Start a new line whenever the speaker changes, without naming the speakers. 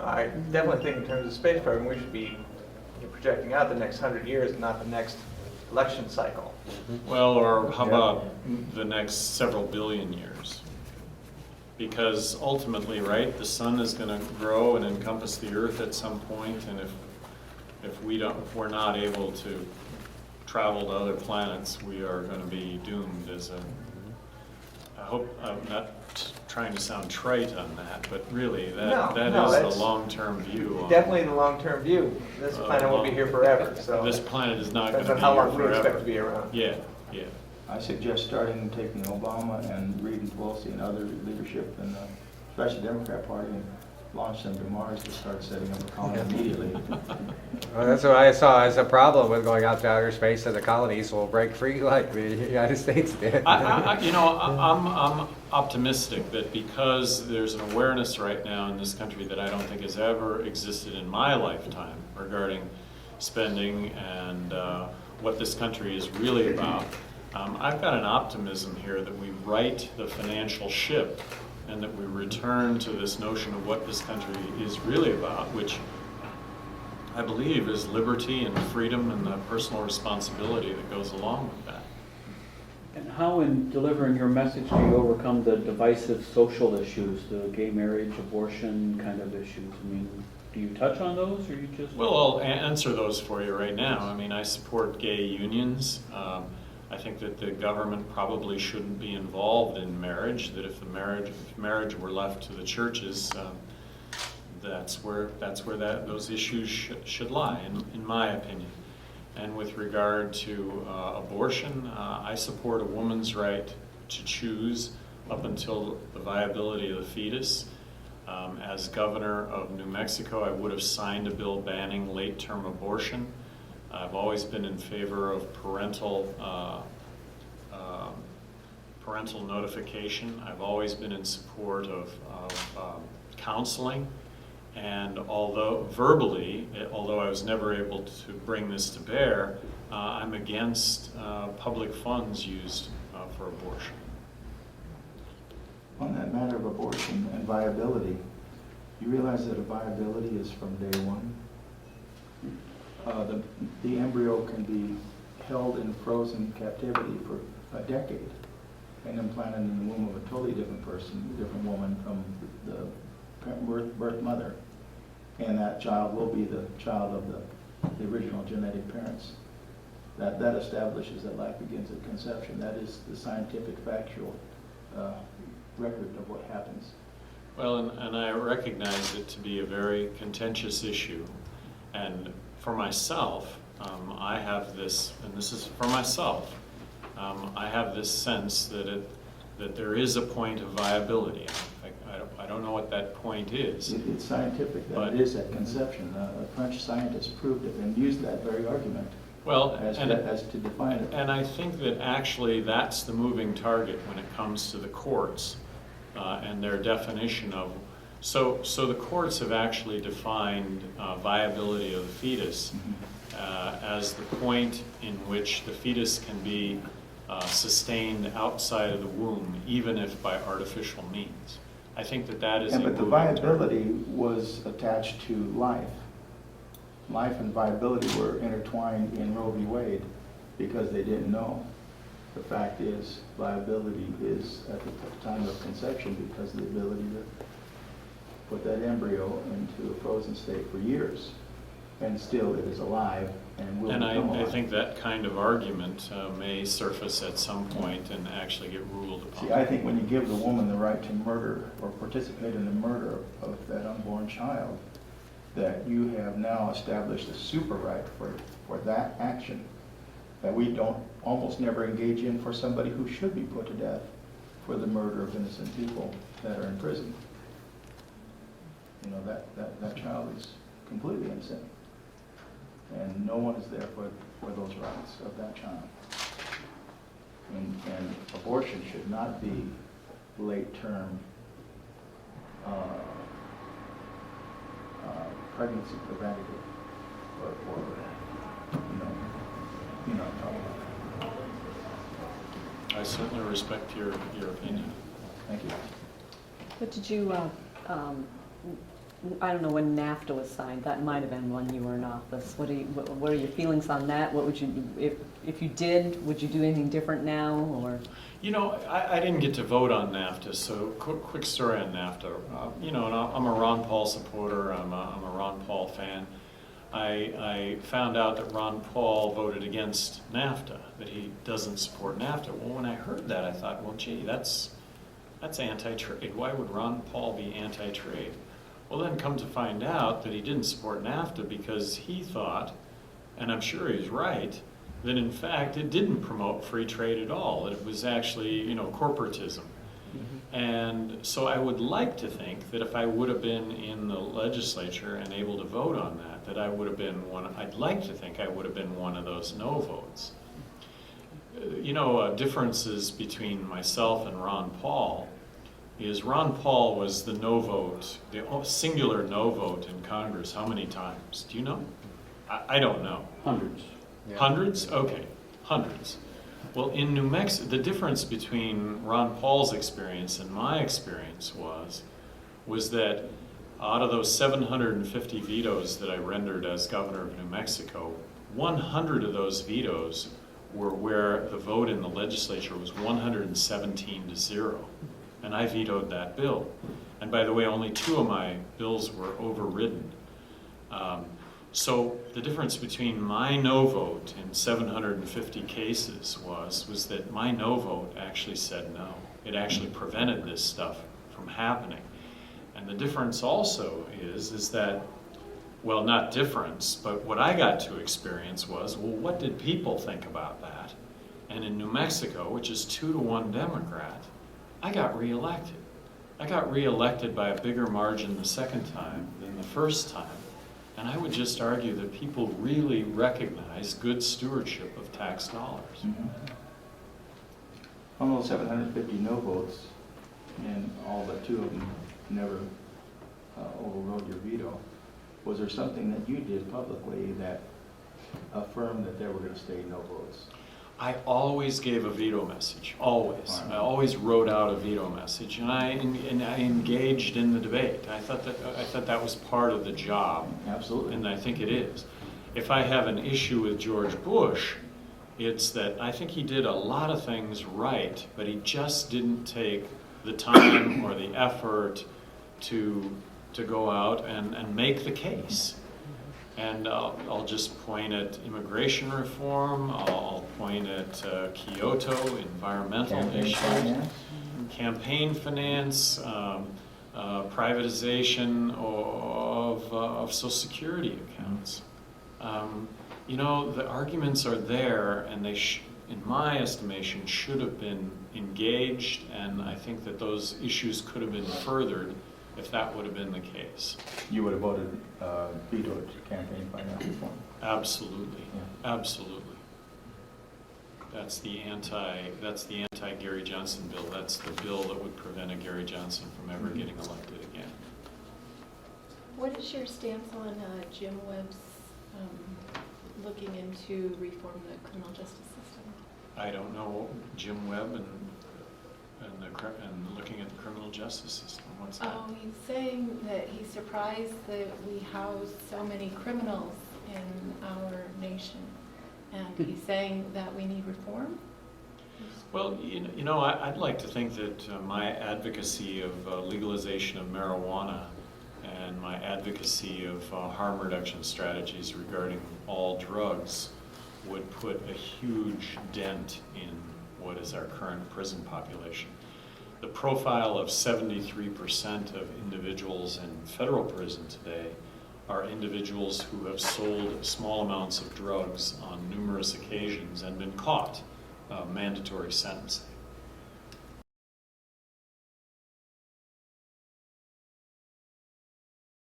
I definitely think in terms of space program, we should be projecting out the next 100 years and not the next election cycle.
Well, or how about the next several billion years? Because ultimately, right, the sun is going to grow and encompass the Earth at some point, and if we're not able to travel to other planets, we are going to be doomed as a. I hope I'm not trying to sound trite on that, but really, that is a long-term view.
Definitely the long-term view. This planet won't be here forever, so.
This planet is not going
depends
to
on
be
how
here
long we
forever.
expect to be around.
Yeah, yeah.
I suggest taking Obama and Reid and Pelosi and other leadership, and especially the Democrat Party, and launch them to Mars to start setting up a colony immediately.
Well, that's what I saw as a problem with going out to outer space, and the colonies will break free like the United States did.
I'm optimistic that because there's an awareness right now in this country that I don't think has ever existed in my lifetime regarding spending and what this country is really about. I've got an optimism here that we right the financial ship and that we return to this notion of what this country is really about, which I believe is liberty and freedom and the personal responsibility that goes along with that.
And how, in delivering your message, do you overcome the divisive social issues, the gay marriage, abortion kind of issues? I mean, do you touch on those, or you just...
Well, I'll answer those for you right now. I mean, I support gay unions. I think that the government probably shouldn't be involved in marriage, that if marriage were left to the churches, that's where those issues should lie, in my opinion. And with regard to abortion, I support a woman's right to choose up until the viability of the fetus. As governor of New Mexico, I would have signed a bill banning late-term abortion. I've always been in favor of parental notification. I've always been in support of counseling. And although I was never able to bring this to bear, I'm against public funds used for abortion.
On that matter of abortion and viability, you realize that a viability is from day one? The embryo can be held in frozen captivity for a decade and implanted in the womb of a totally different person, a different woman from the birth mother. And that child will be the child of the original genetic parents. That establishes that life begins at conception. That is the scientific, factual record of what happens.
Well, and I recognize it to be a very contentious issue. And for myself, I have this, and this is for myself, I have this sense that there is a point of viability. I don't know what that point is.
It's scientific, that it is at conception. A French scientist proved it and used that very argument as to define it.
And I think that actually that's the moving target when it comes to the courts and their definition of. So the courts have actually defined viability of the fetus as the point in which the fetus can be sustained outside of the womb, even if by artificial means. I think that is.
But the viability was attached to life. Life and viability were intertwined in Roe v. Wade because they didn't know. The fact is, viability is at the time of conception because of the ability to put that embryo into a frozen state for years, and still it is alive and will become alive.
I think that kind of argument may surface at some point and actually get ruled upon.
See, I think when you give the woman the right to murder or participate in the murder of that unborn child, that you have now established a super right for that action that we don't almost never engage in for somebody who should be put to death for the murder of innocent people that are in prison. You know, that child is completely innocent. And no one is there for those rights of that child. And abortion should not be late-term pregnancy preventative or you know what I'm talking about.
I certainly respect your opinion.
Thank you.
But did you I don't know when NAFTA was signed, that might have been when you were in office. What are your feelings on that? What would you, if you did, would you do anything different now, or?
You know, I didn't get to vote on NAFTA, so quick story on NAFTA. You know, and I'm a Ron Paul supporter, I'm a Ron Paul fan. I found out that Ron Paul voted against NAFTA, that he doesn't support NAFTA. Well, when I heard that, I thought, well, gee, that's anti-trade. Why would Ron Paul be anti-trade? Well, then come to find out that he didn't support NAFTA because he thought, and I'm sure he's right, that in fact it didn't promote free trade at all. That it was actually, you know, corporatism. And so I would like to think that if I would have been in the legislature and able to vote on that, that I would have been one, I'd like to think I would have been one of those no votes. You know, differences between myself and Ron Paul is Ron Paul was the no vote, the singular no vote in Congress how many times? Do you know? I don't know.
Hundreds.
Yeah.
Hundreds? Okay, hundreds. Well, in New Mexico, the difference between Ron Paul's experience and my experience was that out of those 750 vetoes that I rendered as governor of New Mexico, 100 of those vetoes were where the vote in the legislature was 117-0, and I vetoed that bill. And by the way, only 2 of my bills were overridden. So the difference between my no vote in 750 cases was that my no vote actually said no. It actually prevented this stuff from happening. And the difference also is that, well, not difference, but what I got to experience was, well, what did people think about that? And in New Mexico, which is 2-1 Democrat, I got reelected. I got reelected by a bigger margin the second time than the first time. And I would just argue that people really recognize good stewardship of tax dollars.
On those 750 no votes, and all but 2 of them never overrode your veto, was there something that you did publicly that affirmed that there were going to stay no votes?
I always gave a veto message, always.
Wow.
I always wrote out a veto message, and I engaged in the debate. I thought that was part of the job.
Absolutely.
And I think it is. If I have an issue with George Bush, it's that I think he did a lot of things right, but he just didn't take the time or the effort to go out and make the case. And I'll just point at immigration reform, I'll point at Kyoto, environmental issues, campaign finance, privatization of Social Security accounts. You know, the arguments are there, and they, in my estimation, should have been engaged, and I think that those issues could have been furthered if that would have been the case.
You would have voted vetoed campaign finance reform.
Absolutely,
Yeah.
absolutely. That's the anti Gary Johnson bill. That's the bill that would prevent a Gary Johnson from ever getting elected again.
What is your stance on Jim Webb's looking into reform the criminal justice system?
I don't know Jim Webb and looking at the criminal justice system. What's that?
Oh, he's saying that he's surprised that we house so many criminals in our nation, and he's saying that we need reform.
Well, you know, I'd like to think that my advocacy of legalization of marijuana and my advocacy of harm reduction strategies regarding all drugs would put a huge dent in what is our current prison population. The profile of 73% of individuals in federal prison today are individuals who have sold small amounts of drugs on numerous occasions and been caught, mandatory sentencing.